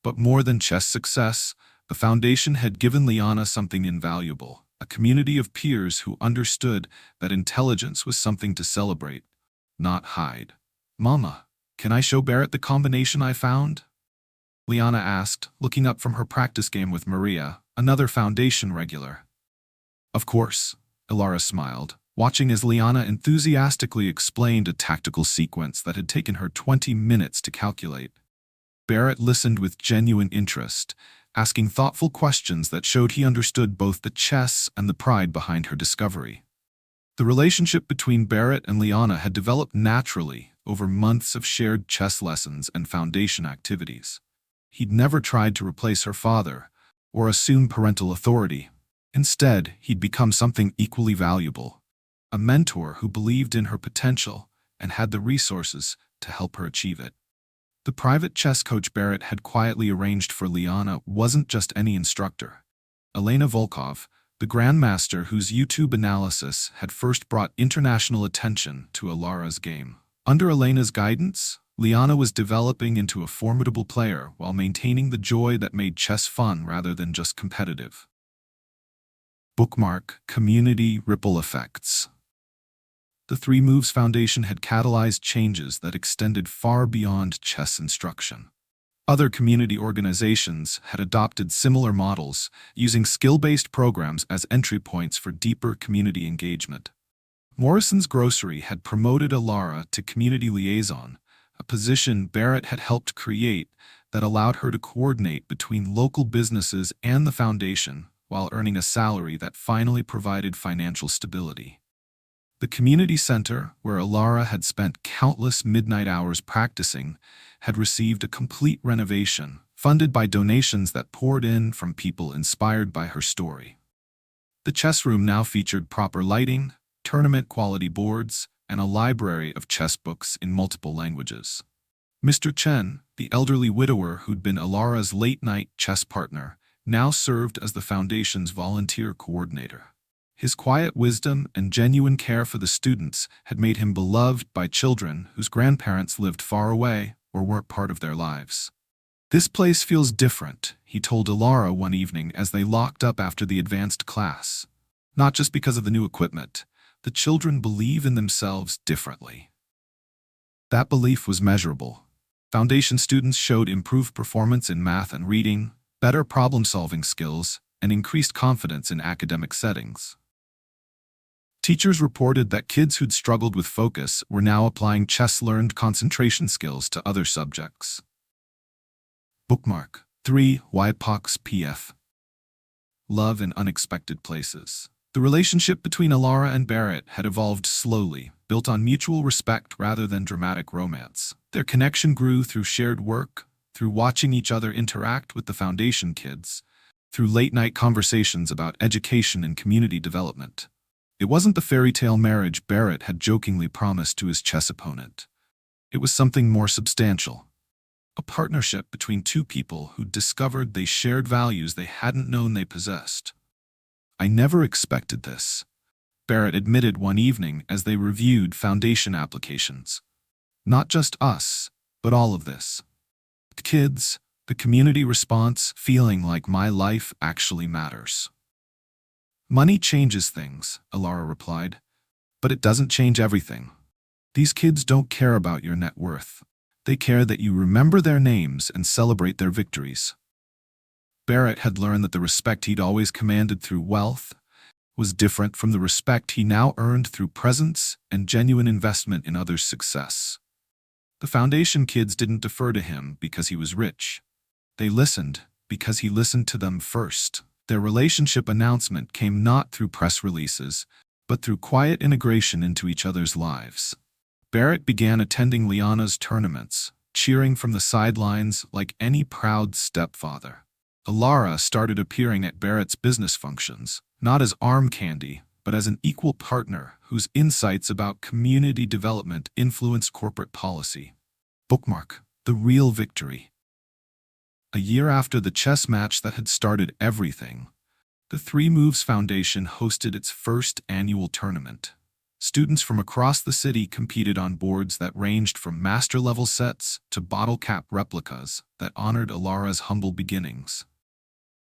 But more than chess success, the Foundation had given Liana something invaluable, a community of peers who understood that intelligence was something to celebrate, not hide. "Mama, can I show Barrett the combination I found?" Liana asked, looking up from her practice game with Maria, another Foundation regular. "Of course," Ilara smiled, watching as Liana enthusiastically explained a tactical sequence that had taken her 20 minutes to calculate. Barrett listened with genuine interest, asking thoughtful questions that showed he understood both the chess and the pride behind her discovery. The relationship between Barrett and Liana had developed naturally over months of shared chess lessons and Foundation activities. He'd never tried to replace her father or assume parental authority. Instead, he'd become something equally valuable, a mentor who believed in her potential and had the resources to help her achieve it. The private chess coach Barrett had quietly arranged for Liana wasn't just any instructor. Elena Volkov, the grandmaster whose YouTube analysis had first brought international attention to Ilara's game. Under Elena's guidance, Liana was developing into a formidable player while maintaining the joy that made chess fun rather than just competitive. Bookmark: Community Ripple Effects. The Three Moves Foundation had catalyzed changes that extended far beyond chess instruction. Other community organizations had adopted similar models, using skill-based programs as entry points for deeper community engagement. Morrison's Grocery had promoted Ilara to community liaison, a position Barrett had helped create that allowed her to coordinate between local businesses and the Foundation while earning a salary that finally provided financial stability. The community center, where Ilara had spent countless midnight hours practicing, had received a complete renovation, funded by donations that poured in from people inspired by her story. The chess room now featured proper lighting, tournament-quality boards, and a library of chess books in multiple languages. Mr. Chen, the elderly widower who'd been Ilara's late-night chess partner, now served as the Foundation's volunteer coordinator. His quiet wisdom and genuine care for the students had made him beloved by children whose grandparents lived far away or weren't part of their lives. "This place feels different," he told Ilara one evening as they locked up after the advanced class. "Not just because of the new equipment. The children believe in themselves differently." That belief was measurable. Foundation students showed improved performance in math and reading, better problem-solving skills, and increased confidence in academic settings. Teachers reported that kids who'd struggled with focus were now applying chess-learned concentration skills to other subjects. Bookmark: 3. YPOX PF. Love in Unexpected Places. The relationship between Ilara and Barrett had evolved slowly, built on mutual respect rather than dramatic romance. Their connection grew through shared work, through watching each other interact with the Foundation kids, through late-night conversations about education and community development. It wasn't the fairy tale marriage Barrett had jokingly promised to his chess opponent. It was something more substantial. A partnership between two people who discovered they shared values they hadn't known they possessed. "I never expected this," Barrett admitted one evening as they reviewed Foundation applications. "Not just us, but all of this. The kids, the community response, feeling like my life actually matters." "Money changes things," Ilara replied, "but it doesn't change everything. These kids don't care about your net worth. They care that you remember their names and celebrate their victories. Barrett had learned that the respect he'd always commanded through wealth was different from the respect he now earned through presence and genuine investment in others' success. The Foundation kids didn't defer to him because he was rich. They listened because he listened to them first. Their relationship announcement came not through press releases, but through quiet integration into each other's lives. Barrett began attending Liana's tournaments, cheering from the sidelines like any proud stepfather. Alara started appearing at Barrett's business functions, not as arm candy, but as an equal partner whose insights about community development influenced corporate policy. Bookmark: the real victory. A year after the chess match that had started everything, the Three Moves Foundation hosted its first annual tournament. Students from across the city competed on boards that ranged from master-level sets to bottle-cap replicas that honored Alara's humble beginnings.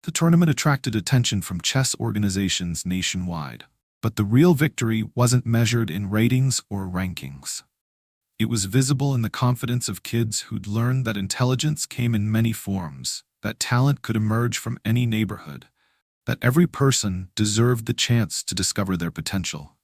The tournament attracted attention from chess organizations nationwide, but the real victory wasn't measured in ratings or rankings. It was visible in the confidence of kids who'd learned that intelligence came in many forms, that talent could emerge from any neighborhood, that every person deserved the chance to discover their potential.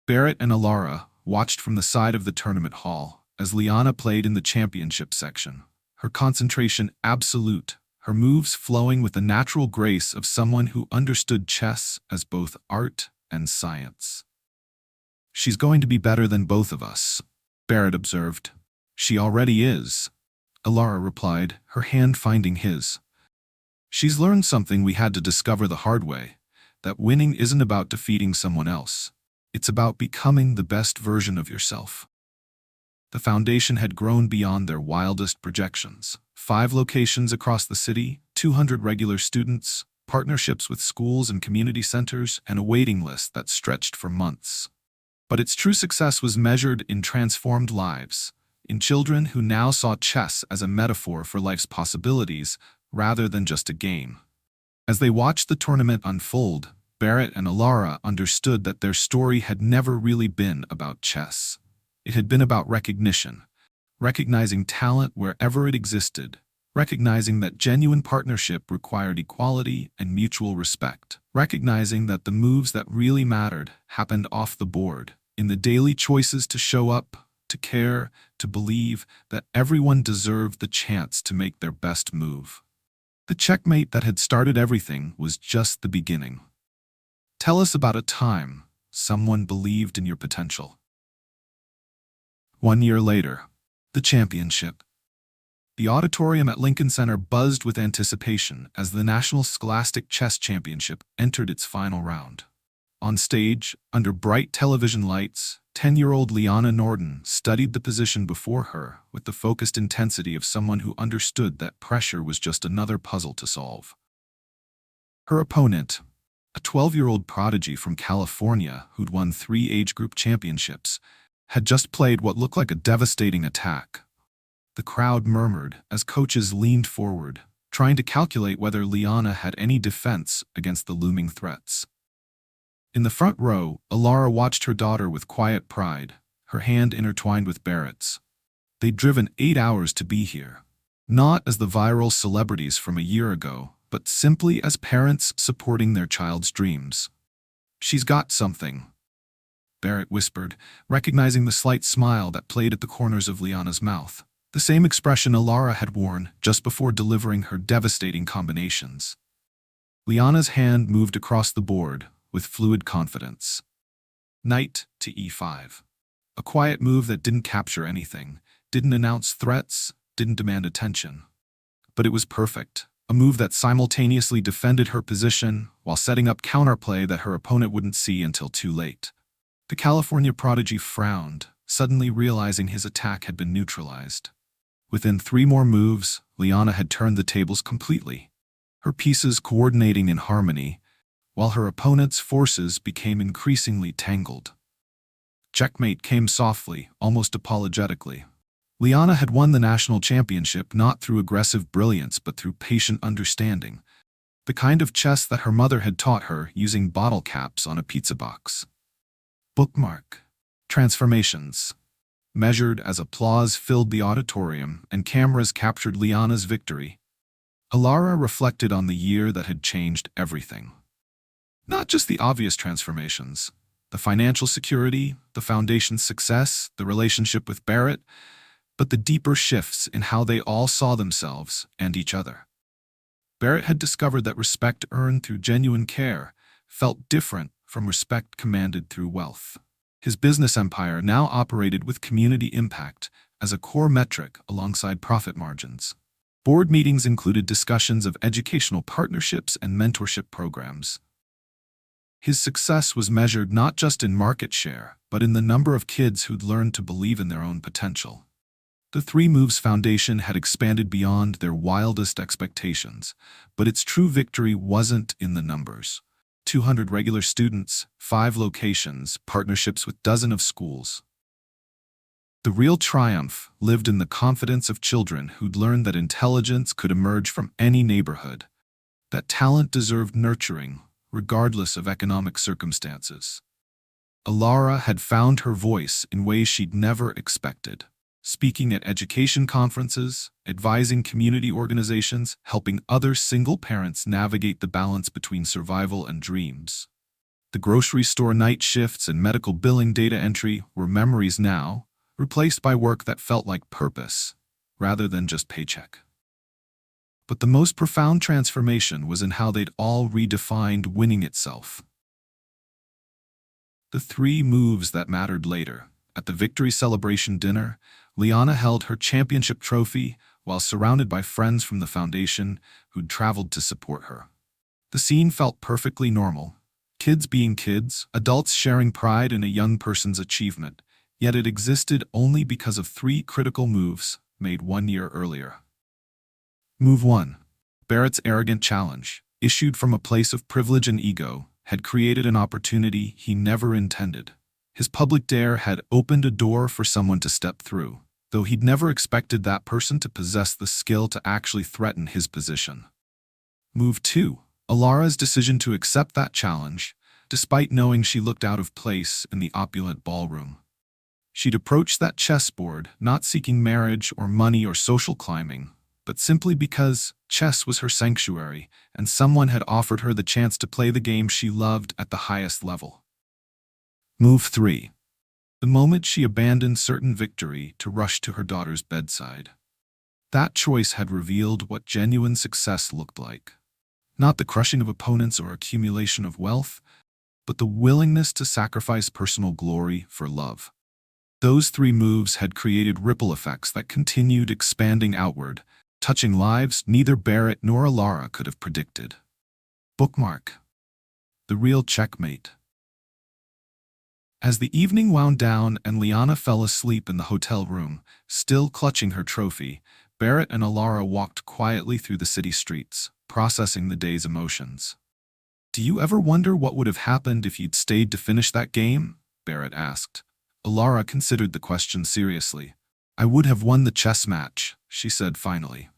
Barrett and Alara watched from the side of the tournament hall as Liana played in the championship section, her concentration absolute, her moves flowing with the natural grace of someone who understood chess as both art and science. "She's going to be better than both of us," Barrett observed. "She already is," Alara replied, her hand finding his. "She's learned something we had to discover the hard way, that winning isn't about defeating someone else. It's about becoming the best version of yourself." The foundation had grown beyond their wildest projections. 5 locations across the city, 200 regular students, partnerships with schools and community centers, and a waiting list that stretched for months. But its true success was measured in transformed lives, in children who now saw chess as a metaphor for life's possibilities rather than just a game. As they watched the tournament unfold, Barrett and Alara understood that their story had never really been about chess. It had been about recognition, recognizing talent wherever it existed, recognizing that genuine partnership required equality and mutual respect, recognizing that the moves that really mattered happened off the board, in the daily choices to show up, to care, to believe that everyone deserved the chance to make their best move. The checkmate that had started everything was just the beginning. Tell us about a time someone believed in your potential. 1 year later, the championship. The auditorium at Lincoln Center buzzed with anticipation as the National Scholastic Chess Championship entered its final round. On stage, under bright television lights, 10-year-old Liana Norden studied the position before her with the focused intensity of someone who understood that pressure was just another puzzle to solve. Her opponent, a 12-year-old prodigy from California who'd won 3 age group championships, had just played what looked like a devastating attack. The crowd murmured as coaches leaned forward, trying to calculate whether Liana had any defense against the looming threats. In the front row, Alara watched her daughter with quiet pride, her hand intertwined with Barrett's. They'd driven 8 hours to be here, not as the viral celebrities from a year ago, but simply as parents supporting their child's dreams. "She's got something," Barrett whispered, recognizing the slight smile that played at the corners of Liana's mouth, the same expression Alara had worn just before delivering her devastating combinations. Liana's hand moved across the board with fluid confidence. Knight to e5. A quiet move that didn't capture anything, didn't announce threats, didn't demand attention. But it was perfect, a move that simultaneously defended her position while setting up counterplay that her opponent wouldn't see until too late. The California prodigy frowned, suddenly realizing his attack had been neutralized. Within 3 more moves, Liana had turned the tables completely, her pieces coordinating in harmony, while her opponent's forces became increasingly tangled. Checkmate came softly, almost apologetically. Liana had won the national championship not through aggressive brilliance but through patient understanding, the kind of chess that her mother had taught her using bottle caps on a pizza box. Bookmark. Transformations. measured as applause filled the auditorium and cameras captured Liana's victory, Alara reflected on the year that had changed everything. Not just the obvious transformations, the financial security, the foundation's success, the relationship with Barrett, but the deeper shifts in how they all saw themselves and each other. Barrett had discovered that respect earned through genuine care felt different from respect commanded through wealth. His business empire now operated with community impact as a core metric alongside profit margins. Board meetings included discussions of educational partnerships and mentorship programs. His success was measured not just in market share, but in the number of kids who'd learned to believe in their own potential. The Three Moves Foundation had expanded beyond their wildest expectations, but its true victory wasn't in the numbers. 200 regular students, 5 locations, partnerships with dozens of schools. The real triumph lived in the confidence of children who'd learned that intelligence could emerge from any neighborhood, that talent deserved nurturing, regardless of economic circumstances. Alara had found her voice in ways she'd never expected. Speaking at education conferences, advising community organizations, helping other single parents navigate the balance between survival and dreams. The grocery store night shifts and medical billing data entry were memories now, replaced by work that felt like purpose, rather than just paycheck. But the most profound transformation was in how they'd all redefined winning itself. The 3 moves that mattered later. At the victory celebration dinner, Liana held her championship trophy while surrounded by friends from the foundation who'd traveled to support her. The scene felt perfectly normal. Kids being kids, adults sharing pride in a young person's achievement, yet it existed only because of 3 critical moves made 1 year earlier. Move 1. Barrett's arrogant challenge, issued from a place of privilege and ego, had created an opportunity he never intended. His public dare had opened a door for someone to step through, though he'd never expected that person to possess the skill to actually threaten his position. Move 2. Alara's decision to accept that challenge, despite knowing she looked out of place in the opulent ballroom. She'd approached that chessboard not seeking marriage or money or social climbing, but simply because chess was her sanctuary and someone had offered her the chance to play the game she loved at the highest level. Move 3. The moment she abandoned certain victory to rush to her daughter's bedside. That choice had revealed what genuine success looked like. Not the crushing of opponents or accumulation of wealth, but the willingness to sacrifice personal glory for love. Those 3 moves had created ripple effects that continued expanding outward, touching lives neither Barrett nor Alara could have predicted. Bookmark. The real checkmate. As the evening wound down and Liana fell asleep in the hotel room, still clutching her trophy, Barrett and Alara walked quietly through the city streets, processing the day's emotions. "Do you ever wonder what would have happened if you'd stayed to finish that game?" Barrett asked. Alara considered the question seriously. "I would have won the chess match," she said finally.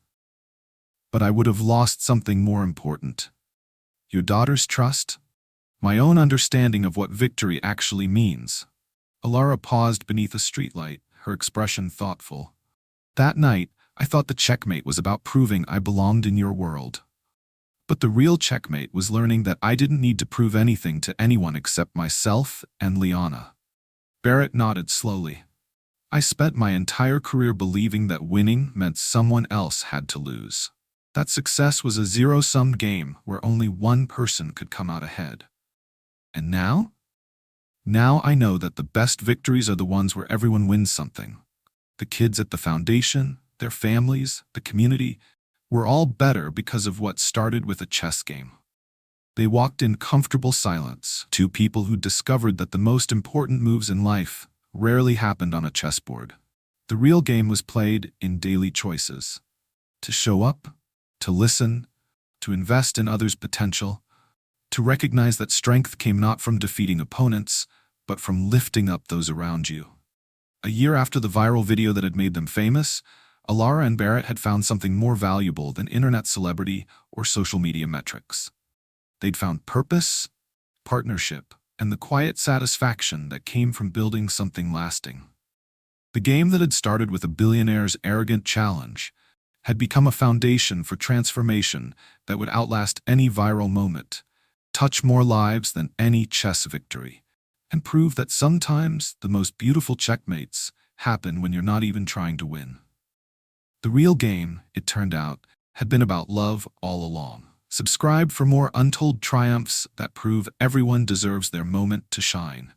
"But I would have lost something more important. Your daughter's trust? My own understanding of what victory actually means." Alara paused beneath a streetlight, her expression thoughtful. "That night, I thought the checkmate was about proving I belonged in your world. But the real checkmate was learning that I didn't need to prove anything to anyone except myself and Liana." Barrett nodded slowly. "I spent my entire career believing that winning meant someone else had to lose. That success was a zero-sum game where only one person could come out ahead. And now? Now I know that the best victories are the ones where everyone wins something. The kids at the foundation, their families, the community, were all better because of what started with a chess game." They walked in comfortable silence, 2 people who discovered that the most important moves in life rarely happened on a chessboard. The real game was played in daily choices. To show up, to listen, to invest in others' potential, to recognize that strength came not from defeating opponents, but from lifting up those around you. A year after the viral video that had made them famous, Alara and Barrett had found something more valuable than internet celebrity or social media metrics. They'd found purpose, partnership, and the quiet satisfaction that came from building something lasting. The game that had started with a billionaire's arrogant challenge had become a foundation for transformation that would outlast any viral moment, touch more lives than any chess victory, and prove that sometimes the most beautiful checkmates happen when you're not even trying to win. The real game, it turned out, had been about love all along. Subscribe for more untold triumphs that prove everyone deserves their moment to shine.